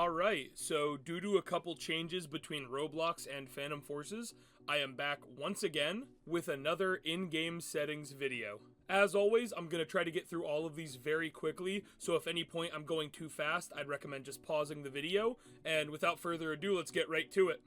Alright, so due to a couple changes between Roblox and Phantom Forces, I am back once again with another in-game settings video. As always, I'm going to try to get through all of these very quickly, so if any point I'm going too fast, I'd recommend just pausing the video, and without further ado, let's get right to it.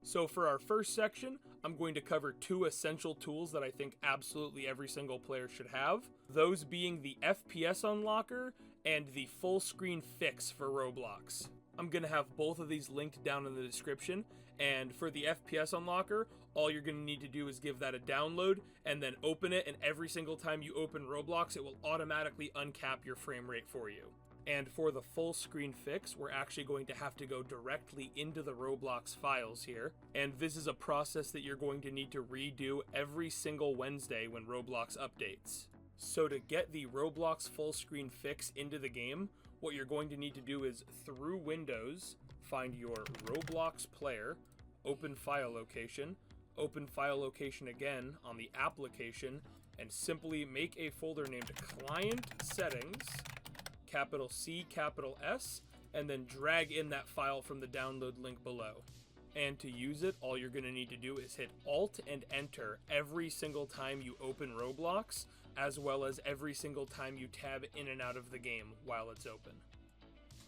So for our first section, I'm going to cover two essential tools that I think absolutely every single player should have, those being the FPS Unlocker and the full screen fix for Roblox. I'm going to have both of these linked down in the description, and for the FPS Unlocker, all you're going to need to do is give that a download and then open it, and every single time you open Roblox, it will automatically uncap your frame rate for you. And for the full screen fix, we're actually going to have to go directly into the Roblox files here. And this is a process that you're going to need to redo every single Wednesday when Roblox updates. So to get the Roblox full screen fix into the game, what you're going to need to do is through Windows, find your Roblox player, open file location again on the application, and simply make a folder named Client Settings, capital C, capital S, and then drag in that file from the download link below. And to use it, all you're going to need to do is hit Alt and Enter every single time you open Roblox, as well as every single time you tab in and out of the game while it's open.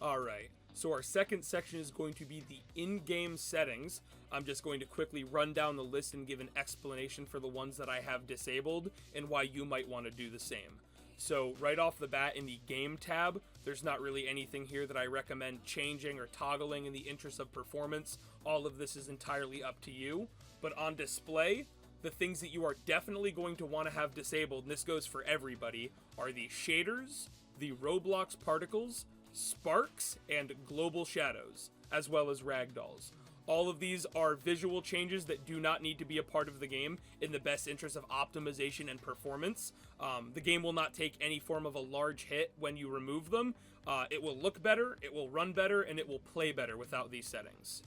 Alright, so our second section is going to be the in-game settings. I'm just going to quickly run down the list and give an explanation for the ones that I have disabled and why you might want to do the same. So right off the bat in the game tab, there's not really anything here that I recommend changing or toggling in the interest of performance. All of this is entirely up to you. But on display, the things that you are definitely going to want to have disabled, and this goes for everybody, are the shaders, the Roblox particles, sparks, and global shadows, as well as ragdolls. All of these are visual changes that do not need to be a part of the game in the best interest of optimization and performance. The game will not take any form of a large hit when you remove them. It will look better, it will run better, and it will play better without these settings.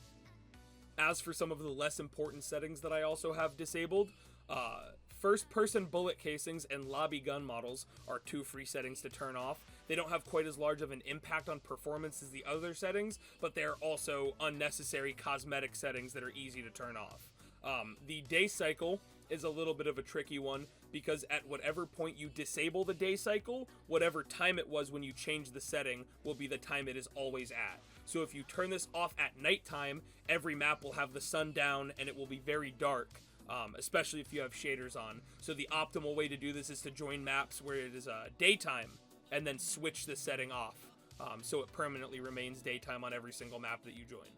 As for some of the less important settings that I also have disabled, first-person bullet casings and lobby gun models are two free settings to turn off. They don't have quite as large of an impact on performance as the other settings, but they're also unnecessary cosmetic settings that are easy to turn off. The day cycle is a little bit of a tricky one, because at whatever point you disable the day cycle, whatever time it was when you changed the setting will be the time it is always at. So if you turn this off at nighttime, every map will have the sun down and it will be very dark. Especially if you have shaders on. So the optimal way to do this is to join maps where it is daytime and then switch the setting off, so it permanently remains daytime on every single map that you join.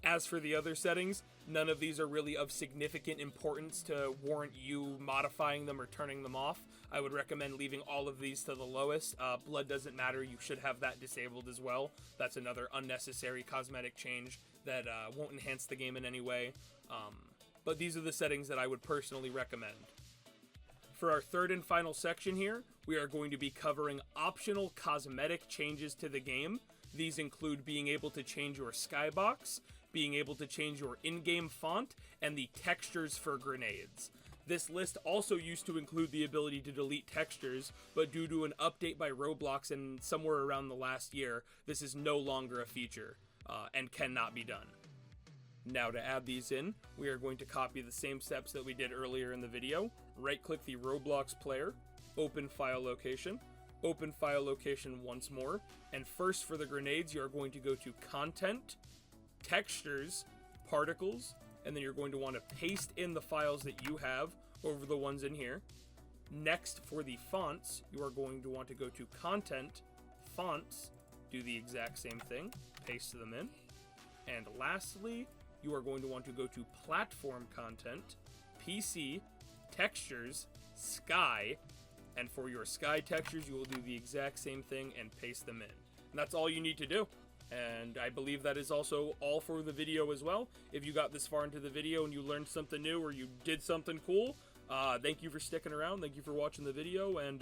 As for the other settings, none of these are really of significant importance to warrant you modifying them or turning them off. I would recommend leaving all of these to the lowest. Blood doesn't matter, you should have that disabled as well. That's another unnecessary cosmetic change that won't enhance the game in any way. But these are the settings that I would personally recommend. For our third and final section here, we are going to be covering optional cosmetic changes to the game. These include being able to change your skybox, being able to change your in-game font, and the textures for grenades. This list also used to include the ability to delete textures, but due to an update by Roblox and somewhere around the last year, this is no longer a feature, and cannot be done. Now to add these in, we are going to copy the same steps that we did earlier in the video. Right-click the Roblox player, open file location once more, and first for the grenades, you are going to go to Content, Textures, Particles, and then you're going to want to paste in the files that you have over the ones in here. Next, for the fonts, you are going to want to go to Content, Fonts, do the exact same thing, paste them in. And lastly, you are going to want to go to Platform Content, PC, Textures, Sky, and for your sky textures, you will do the exact same thing and paste them in. And that's all you need to do. And I believe that is also all for the video as well. If you got this far into the video and you learned something new or you did something cool, thank you for sticking around. Thank you for watching the video, and,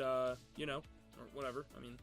you know, or whatever. I mean,